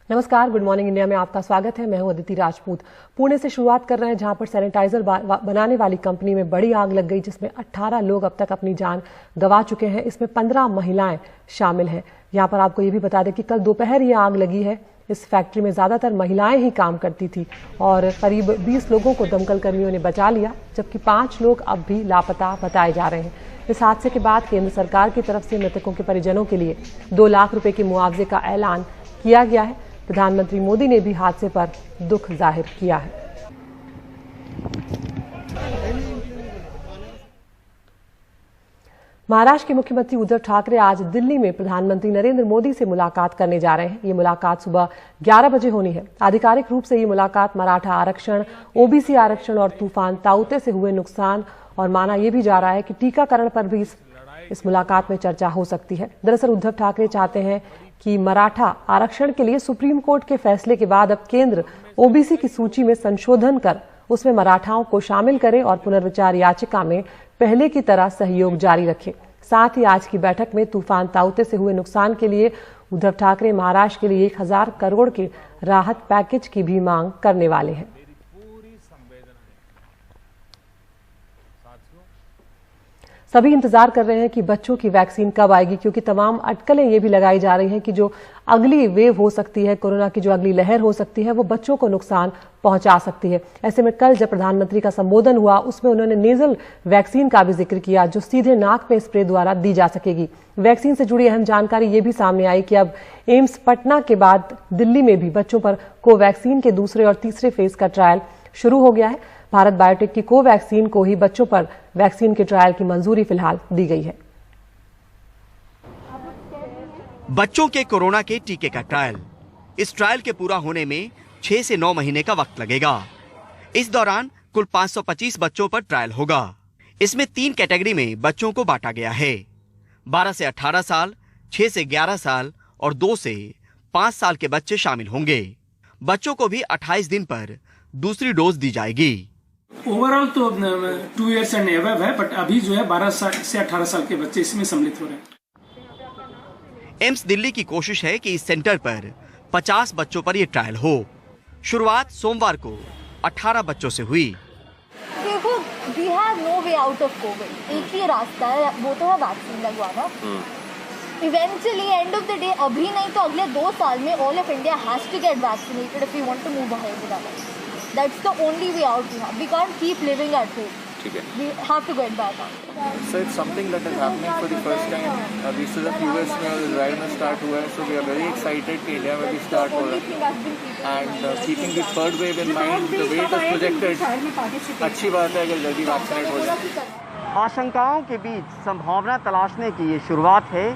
नमस्कार, good morning India में आपका स्वागत है। मैं हूं अदिति राजपूत। पुणे से शुरुआत कर रहे हैं, जहां पर सैनिटाइजर बनाने वाली कंपनी में बड़ी आग लग गई, जिसमें 18 लोग अब तक अपनी जान गंवा चुके हैं। इसमें 15 महिलाएं शामिल हैं। यहां पर आपको ये भी बता दें कि कल दोपहर ये आग लगी है। इस फैक्ट्री में ज्यादातर महिलाएं ही काम करती थी और करीब 20 लोगों को दमकल कर्मियों ने बचा लिया, जबकि 5 लोग अब भी लापता बताए जा रहे हैं। इस हादसे के बाद केंद्र सरकार की तरफ से मृतकों के परिजनों के लिए 2 लाख रुपए के मुआवजे का ऐलान किया गया है। प्रधानमंत्री मोदी ने भी हादसे पर दुख जाहिर किया है। महाराष्ट्र के मुख्यमंत्री उद्धव ठाकरे आज दिल्ली में प्रधानमंत्री नरेंद्र मोदी से मुलाकात करने जा रहे हैं। ये मुलाकात सुबह 11 बजे होनी है। आधिकारिक रूप से ये मुलाकात मराठा आरक्षण, ओबीसी आरक्षण और तूफान ताउते से हुए नुकसान और माना यह भी जा रहा है कि टीकाकरण पर भी इस मुलाकात में चर्चा हो सकती है। दरअसल उद्धव ठाकरे चाहते हैं कि मराठा आरक्षण के लिए सुप्रीम कोर्ट के फैसले के बाद अब केंद्र ओबीसी की सूची में संशोधन कर उसमें मराठाओं को शामिल करे और पुनर्विचार याचिका में पहले की तरह सहयोग जारी रखे। साथ ही आज की बैठक में तूफान ताउते से हुए नुकसान के लिए उद्धव ठाकरे महाराष्ट्र के लिए 1000 करोड़ के राहत पैकेज की भी मांग करने वाले हैं। सभी इंतजार कर रहे हैं कि बच्चों की वैक्सीन कब आएगी, क्योंकि तमाम अटकलें ये भी लगाई जा रही हैं कि जो अगली वेव हो सकती है, कोरोना की जो अगली लहर हो सकती है, वो बच्चों को नुकसान पहुंचा सकती है। ऐसे में कल जब प्रधानमंत्री का संबोधन हुआ, उसमें उन्होंने नेजल वैक्सीन का भी जिक्र किया, जो सीधे नाक में स्प्रे द्वारा दी जा सकेगी। वैक्सीन से जुड़ी अहम जानकारी ये भी सामने आई कि अब एम्स पटना के बाद दिल्ली में भी बच्चों पर कोवैक्सीन के दूसरे और तीसरे फेज का ट्रायल शुरू हो गया है। भारत बायोटेक की कोवैक्सीन को ही बच्चों पर वैक्सीन के ट्रायल की मंजूरी फिलहाल दी गई है। बच्चों के कोरोना के टीके का ट्रायल, इस ट्रायल के पूरा होने में 6 से 9 महीने का वक्त लगेगा। इस दौरान कुल 525 बच्चों पर ट्रायल होगा। इसमें 3 कैटेगरी में बच्चों को बांटा गया है। 12 से 18 साल, 6 से 11 साल और 2 से 5 साल के बच्चे शामिल होंगे। बच्चों को भी 28 दिन पर दूसरी डोज दी जाएगी। ओवरऑल तो 2 इयर्स एंड एबव है, बट अभी जो है 12 से 18 साल के बच्चे इसमें सम्मिलित हो रहे हैं। एम्स दिल्ली की कोशिश है कि इस सेंटर पर 50 बच्चों पर यह ट्रायल हो। शुरुआत सोमवार को 18 बच्चों से हुई। देखो, we have no way out of COVID। एक ही रास्ता है, वो तो है वैक्सीन लगवाना। Eventually, end of the day, अभी नहीं तो अगले 2 साल में all of India has to get vaccinated if we want to move ahead with our lives। That's the only way out we have। We can't keep living at home। We have to get back out। So it's something that is happening for the first time। This is the US में drive में start हुआ है, so we are very excited कि India में भी start हो रहा है। And keeping the third wave in mind, the way it is projected, अच्छी बात है अगर जल्दी वैक्सीनेट हो जाए। आशंकाओं के बीच संभावना तलाशने की ये शुरुआत है।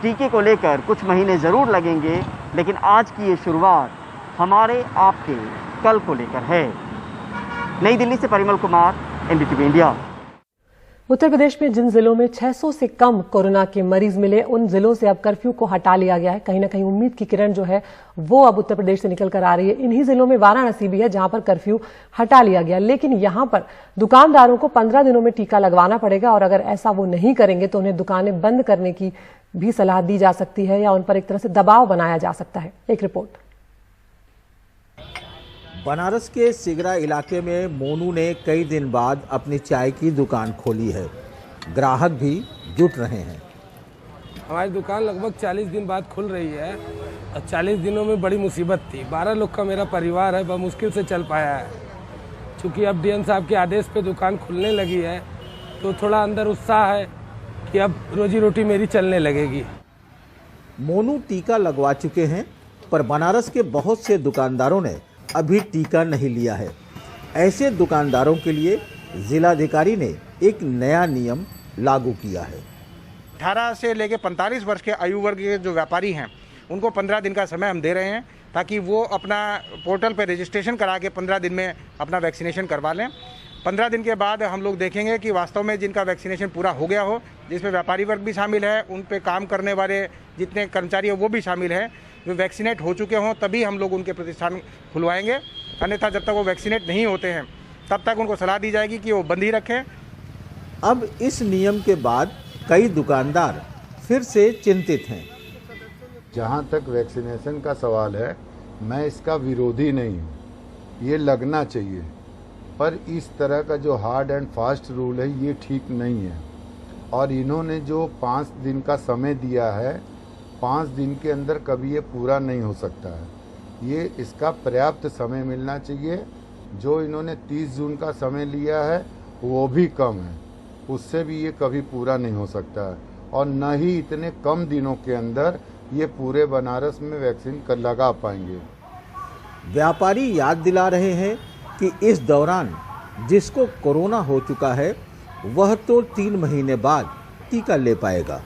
टीके को लेकर कुछ महीने जरूर लगेंगे, लेकिन आज की ये शुरुआत हमारे आपके कल को लेकर है। नई दिल्ली से परिमल कुमार, एनडीटीवी इंडिया। उत्तर प्रदेश में जिन जिलों में 600 से कम कोरोना के मरीज मिले, उन जिलों से अब कर्फ्यू को हटा लिया गया है। कहीं ना कहीं उम्मीद की किरण जो है वो अब उत्तर प्रदेश से निकल कर आ रही है। इन्हीं जिलों में वाराणसी भी है, जहां पर कर्फ्यू हटा लिया गया, लेकिन यहां पर दुकानदारों को 15 दिनों में टीका लगवाना पड़ेगा और अगर ऐसा वो नहीं करेंगे तो उन्हें दुकानें बंद करने की भी सलाह दी जा सकती है या उन पर एक तरह से दबाव बनाया जा सकता है। एक रिपोर्ट। बनारस के सिगरा इलाके में मोनू ने कई दिन बाद अपनी चाय की दुकान खोली है। ग्राहक भी जुट रहे हैं। हमारी दुकान लगभग 40 दिन बाद खुल रही है और 40 दिनों में बड़ी मुसीबत थी। 12 लोग का मेरा परिवार है, बहुत मुश्किल से चल पाया है। चूँकि अब डीएम साहब के आदेश पे दुकान खुलने लगी है, तो थोड़ा अंदर उत्साह है कि अब रोजी रोटी मेरी चलने लगेगी। मोनू टीका लगवा चुके हैं, पर बनारस के बहुत से दुकानदारों ने अभी टीका नहीं लिया है। ऐसे दुकानदारों के लिए जिलाधिकारी ने एक नया नियम लागू किया है। 18 से लेकर 45 वर्ष के आयु वर्ग के जो व्यापारी हैं, उनको 15 दिन का समय हम दे रहे हैं, ताकि वो अपना पोर्टल पर रजिस्ट्रेशन करा के 15 दिन में अपना वैक्सीनेशन करवा लें। 15 दिन के बाद हम लोग देखेंगे कि वास्तव में जिनका वैक्सीनेशन पूरा हो गया हो, जिसमें व्यापारी वर्ग भी शामिल है, उन पे काम करने वाले जितने कर्मचारी हैं वो भी शामिल हैं, वे वैक्सीनेट हो चुके हों, तभी हम लोग उनके प्रतिष्ठान खुलवाएंगे। अन्यथा जब तक वो वैक्सीनेट नहीं होते हैं, तब तक उनको सलाह दी जाएगी कि वो बंद ही रखें। अब इस नियम के बाद कई दुकानदार फिर से चिंतित हैं। जहाँ तक वैक्सीनेशन का सवाल है, मैं इसका विरोधी नहीं हूँ, ये लगना चाहिए, पर इस तरह का जो हार्ड एंड फास्ट रूल है ये ठीक नहीं है। और इन्होंने जो 5 दिन का समय दिया है, 5 दिन के अंदर कभी ये पूरा नहीं हो सकता है। ये इसका पर्याप्त समय मिलना चाहिए। जो इन्होंने 30 जून का समय लिया है वो भी कम है, उससे भी ये कभी पूरा नहीं हो सकता है। और न ही इतने कम दिनों के अंदर ये पूरे बनारस में वैक्सीन लगा पाएंगे। व्यापारी याद दिला रहे हैं कि इस दौरान जिसको कोरोना हो चुका है वह तो 3 महीने बाद टीका ले पाएगा।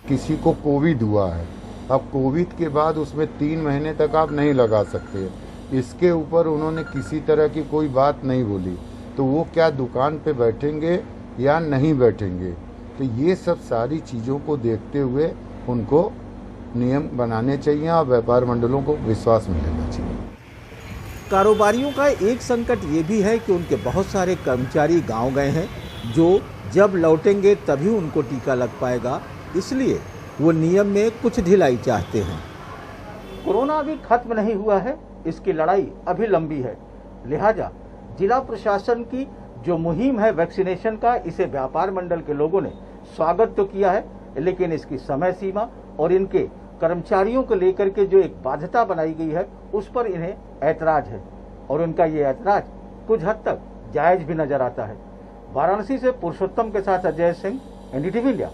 किसी को कोविड हुआ है, अब कोविड के बाद उसमें 3 महीने तक आप नहीं लगा सकते। इसके ऊपर उन्होंने किसी तरह की कोई बात नहीं बोली, तो वो क्या दुकान पे बैठेंगे या नहीं बैठेंगे। तो ये सब सारी चीज़ों को देखते हुए उनको नियम बनाने चाहिए और व्यापार मंडलों को विश्वास में लेना चाहिए। कारोबारियों का एक संकट ये भी है कि उनके बहुत सारे कर्मचारी गांव गए हैं, जो जब लौटेंगे तभी उनको टीका लग पाएगा, इसलिए वो नियम में कुछ ढिलाई चाहते हैं। कोरोना अभी खत्म नहीं हुआ है, इसकी लड़ाई अभी लंबी है। लिहाजा जिला प्रशासन की जो मुहिम है वैक्सीनेशन का, इसे व्यापार मंडल के लोगों ने स्वागत तो किया है, लेकिन इसकी समय सीमा और इनके कर्मचारियों को लेकर के जो एक बाध्यता बनाई गई है उस पर इन्हें ऐतराज है, और उनका ये ऐतराज कुछ हद तक जायज भी नजर आता है। वाराणसी से पुरुषोत्तम के साथ अजय सिंह, एनडीटीवी इंडिया।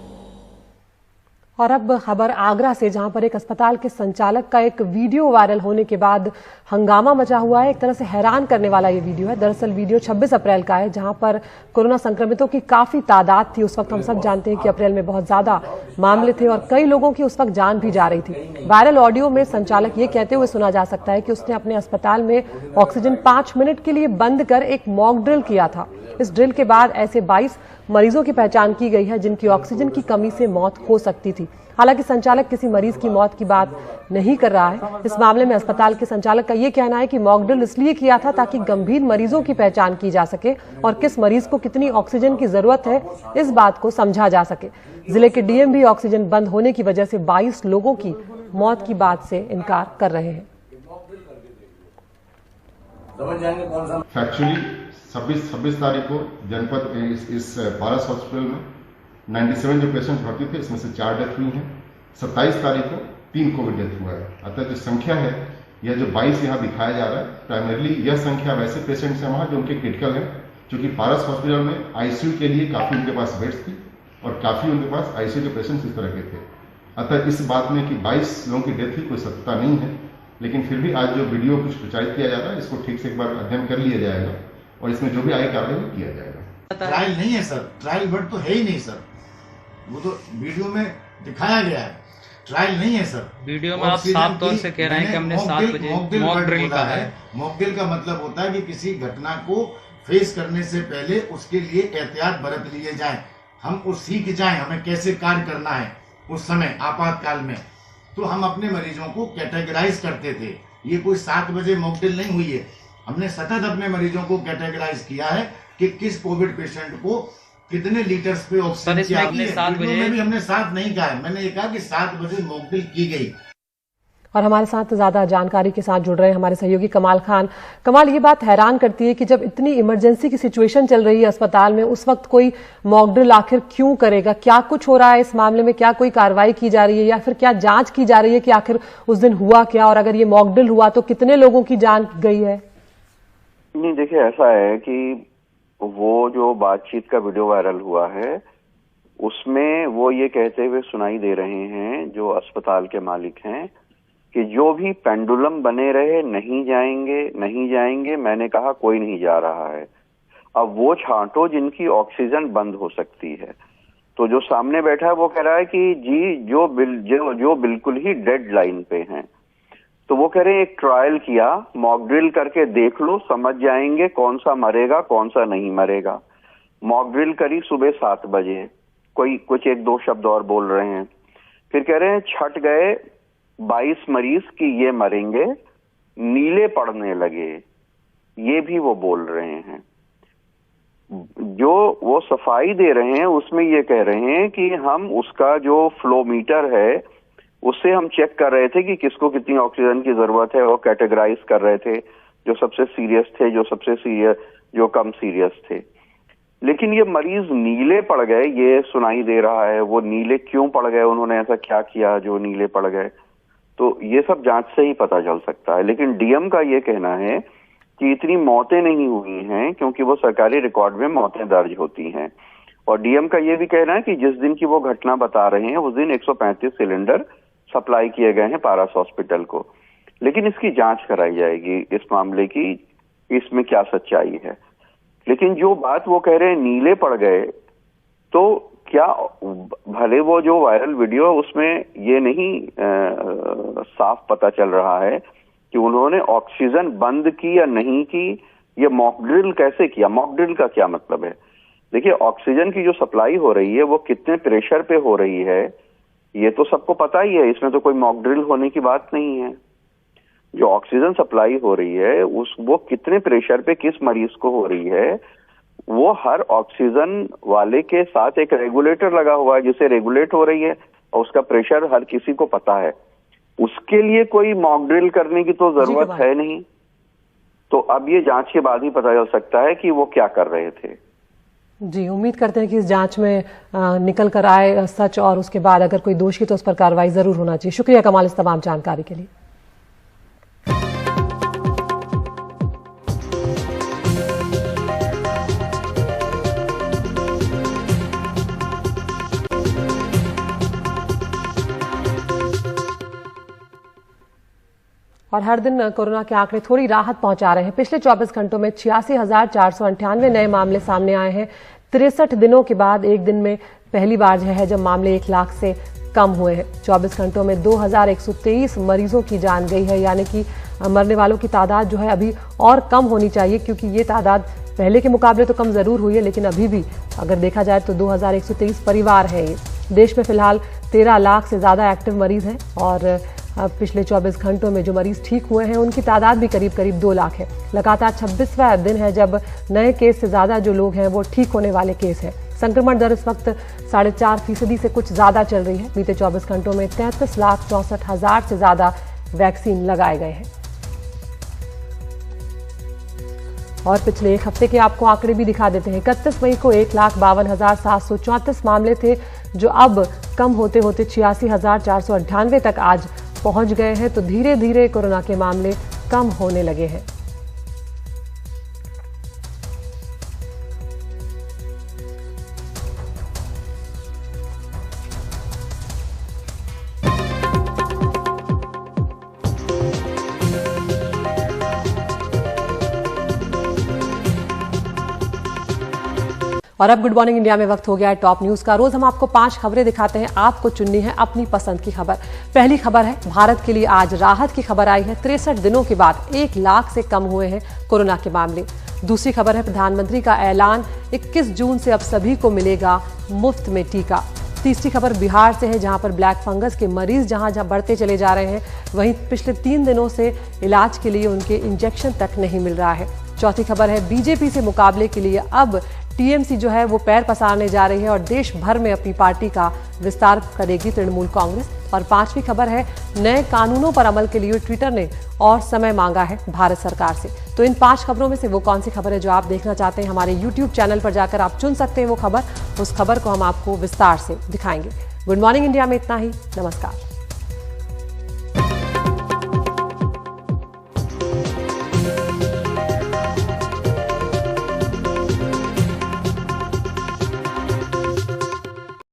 और अब खबर आगरा से, जहां पर एक अस्पताल के संचालक का एक वीडियो वायरल होने के बाद हंगामा मचा हुआ है। एक तरह से हैरान करने वाला ये वीडियो है। दरअसल वीडियो 26 अप्रैल का है, जहां पर कोरोना संक्रमितों की काफी तादाद थी। उस वक्त हम सब जानते हैं कि अप्रैल में बहुत ज्यादा मामले थे और कई लोगों की उस वक्त जान भी जा रही थी। वायरल ऑडियो में संचालक ये कहते हुए सुना जा सकता है कि उसने अपने अस्पताल में ऑक्सीजन 5 मिनट के लिए बंद कर एक मॉक ड्रिल किया था। इस ड्रिल के बाद ऐसे 22 मरीजों की पहचान की गई है जिनकी ऑक्सीजन की कमी से मौत हो सकती थी। हालांकि संचालक किसी मरीज की मौत की बात नहीं कर रहा है। इस मामले में अस्पताल के संचालक का यह कहना है कि मॉक ड्रिल इसलिए किया था ताकि गंभीर मरीजों की पहचान की जा सके और किस मरीज को कितनी ऑक्सीजन की जरूरत है इस बात को समझा जा सके। जिले के डीएम भी ऑक्सीजन बंद होने की वजह से 22 लोगों की मौत की बात से इनकार कर रहे हैं। फैक्चुअली 26 तारीख को जनपद इस पारस हॉस्पिटल में 97 जो पेशेंट भर्ती थे, इसमें से 4 डेथ हुई हैं। 27 तारीख को 3 कोविड डेथ हुआ है। अतः जो संख्या है, यह जो 22 यहाँ दिखाया जा रहा है, प्राइमरली यह संख्या वैसे पेशेंट्स हैं वहाँ जो उनके क्रिटिकल है, क्योंकि पारस हॉस्पिटल में आईसीयू के लिए काफी उनके पास बेड्स थी और काफी उनके पास आईसीयू के पेशेंट्स इस तरह के थे। अतः इस बात में कि 22 लोगों की डेथ हुई कोई सत्यता नहीं है, लेकिन फिर भी आज जो वीडियो कुछ प्रचारित किया जा रहा है इसको ठीक से एक बार अध्ययन कर लिया जाएगा और इसमें जो भी आगे कार्रवाई किया जाएगा। ट्रायल नहीं है सर, ट्रायल बेड तो है ही नहीं सर, वो तो वीडियो में दिखाया गया है, ट्रायल नहीं है सर। वीडियो में आप साफ तौर से कह रहे हैं कि हमने 7 बजे मॉक ड्रिल का है। मॉक ड्रिल का मतलब होता है कि किसी घटना को फेस करने से पहले उसके लिए एहतियात बरत लिए जाए, हम उस सीख जाएं हमें कैसे कार्य करना है उस समय आपातकाल में। तो हम अपने मरीजों को कैटेगराइज करते थे। ये कोई 7 बजे मॉक ड्रिल नहीं हुई है, हमने सतत अपने मरीजों को कैटेगराइज किया है कि किस कोविड पेशेंट को कितने लीटर्स पे ऑक्सीजन की आवश्यकता है। 7 बजे में भी हमने 7 नहीं कहा है, मैंने ये कहा कि 7 बजे मॉक ड्रिल की गई। और हमारे साथ ज्यादा जानकारी के साथ जुड़ रहे हैं हमारे सहयोगी कमाल खान। कमाल, ये बात हैरान करती है कि जब इतनी इमरजेंसी की सिचुएशन चल रही है अस्पताल में, उस वक्त कोई मॉक ड्रिल आखिर क्यों करेगा? क्या कुछ हो रहा है इस मामले में? क्या कोई कार्रवाई की जा रही है या फिर क्या जांच की जा रही है कि आखिर उस दिन हुआ क्या, और अगर ये मॉक ड्रिल हुआ तो कितने लोगों की जान गई है? नहीं, देखिए ऐसा है कि वो जो बातचीत का वीडियो वायरल हुआ है उसमें वो ये कहते हुए सुनाई दे रहे हैं जो अस्पताल के मालिक हैं कि जो भी पेंडुलम बने रहे नहीं जाएंगे नहीं जाएंगे। मैंने कहा कोई नहीं जा रहा है, अब वो छांटो जिनकी ऑक्सीजन बंद हो सकती है। तो जो सामने बैठा है वो कह रहा है कि जी जो बिल्कुल ही डेड लाइन पे हैं, तो वो कह रहे हैं एक ट्रायल किया, मॉक ड्रिल करके देख लो, समझ जाएंगे कौन सा मरेगा कौन सा नहीं मरेगा। मॉक ड्रिल करी सुबह 7 बजे, कोई कुछ 1-2 शब्द और बोल रहे हैं, फिर कह रहे हैं छट गए 22 मरीज कि ये मरेंगे, नीले पड़ने लगे, ये भी वो बोल रहे हैं। जो वो सफाई दे रहे हैं उसमें ये कह रहे हैं कि हम उसका जो फ्लो मीटर है उससे हम चेक कर रहे थे कि किसको कितनी ऑक्सीजन की जरूरत है और कैटेगराइज कर रहे थे, जो सबसे सीरियस थे, जो कम सीरियस थे। लेकिन ये मरीज नीले पड़ गए, ये सुनाई दे रहा है। वो नीले क्यों पड़ गए, उन्होंने ऐसा क्या किया जो नीले पड़ गए, तो ये सब जांच से ही पता चल सकता है। लेकिन डीएम का ये कहना है कि इतनी मौतें नहीं हुई हैं, क्योंकि वो सरकारी रिकॉर्ड में मौतें दर्ज होती हैं। और डीएम का ये भी कहना है कि जिस दिन की वो घटना बता रहे हैं उस दिन 135 सिलेंडर सप्लाई किए गए हैं पारस हॉस्पिटल को। लेकिन इसकी जांच कराई जाएगी इस मामले की, इसमें क्या सच्चाई है। लेकिन जो बात वो कह रहे हैं नीले पड़ गए, तो क्या भले वो जो वायरल वीडियो है उसमें ये नहीं साफ पता चल रहा है कि उन्होंने ऑक्सीजन बंद की या नहीं की, ये मॉक ड्रिल कैसे किया। मॉक ड्रिल का क्या मतलब है? देखिए, ऑक्सीजन की जो सप्लाई हो रही है वो कितने प्रेशर पे हो रही है ये तो सबको पता ही है, इसमें तो कोई मॉक ड्रिल होने की बात नहीं है। जो ऑक्सीजन सप्लाई हो रही है वो कितने प्रेशर पे किस मरीज को हो रही है, वो हर ऑक्सीजन वाले के साथ एक रेगुलेटर लगा हुआ है जिसे रेगुलेट हो रही है, और उसका प्रेशर हर किसी को पता है। उसके लिए कोई मॉक ड्रिल करने की तो जरूरत है नहीं। तो अब ये जांच के बाद ही पता चल सकता है कि वो क्या कर रहे थे। जी, उम्मीद करते हैं कि इस जांच में निकल कर आए सच, और उसके बाद अगर कोई दोषी तो उस पर कार्रवाई जरूर होना चाहिए। शुक्रिया कमाल इस तमाम जानकारी के लिए। और हर दिन कोरोना के आंकड़े थोड़ी राहत पहुंचा रहे हैं। पिछले 24 घंटों में 86,498 नए मामले सामने आए हैं। 63 दिनों के बाद एक दिन में पहली बार जो है जब मामले 1 लाख से कम हुए हैं। 24 घंटों में 2123 मरीजों की जान गई है, यानी कि मरने वालों की तादाद जो है अभी और कम होनी चाहिए, क्योंकि ये तादाद पहले के मुकाबले तो कम जरूर हुई है, लेकिन अभी भी अगर देखा जाए तो 2123 परिवार हैं ये। देश में फिलहाल 13 लाख से ज्यादा एक्टिव मरीज हैं, और पिछले 24 घंटों में जो मरीज ठीक हुए हैं उनकी तादाद भी करीब 2 लाख है। लगातार 26वां दिन है जब नए केस से ज्यादा जो लोग हैं वो ठीक होने वाले केस हैं। संक्रमण दर इस वक्त 4.5% से कुछ ज्यादा चल रही है। बीते 24 घंटों में 33,64,000 से ज्यादा वैक्सीन लगाए गए हैं। और पिछले एक हफ्ते के आपको आंकड़े भी दिखा देते हैं। 31 मई को 1,52,734 मामले थे, जो अब कम होते होते 86,498 तक आज पहुंच गए हैं। तो धीरे धीरे कोरोना के मामले कम होने लगे हैं। और अब गुड मॉर्निंग इंडिया में वक्त हो गया है टॉप न्यूज का। रोज हम आपको 5 खबरें दिखाते हैं, आपको चुननी है अपनी पसंद की खबर। पहली खबर है, भारत के लिए आज राहत की खबर आई है। 63 दिनों के बाद 1 लाख से कम हुए हैं कोरोना के मामले। दूसरी खबर है, प्रधानमंत्री का ऐलान, 21 जून से अब सभी को मिलेगा मुफ्त में टीका। तीसरी खबर बिहार से है, जहां पर ब्लैक फंगस के मरीज जहां बढ़ते चले जा रहे हैं, वहीं पिछले 3 दिनों से इलाज के लिए उनके इंजेक्शन तक नहीं मिल रहा है। चौथी खबर है, बीजेपी से मुकाबले के लिए अब टीएमसी जो है वो पैर पसारने जा रही है और देश भर में अपनी पार्टी का विस्तार करेगी तृणमूल कांग्रेस। और पांचवी खबर है, नए कानूनों पर अमल के लिए ट्विटर ने और समय मांगा है भारत सरकार से। तो इन 5 खबरों में से वो कौन सी खबर है जो आप देखना चाहते हैं, हमारे YouTube चैनल पर जाकर आप चुन सकते हैं वो खबर। उस खबर को हम आपको विस्तार से दिखाएंगे। गुड मॉर्निंग इंडिया में इतना ही। नमस्कार।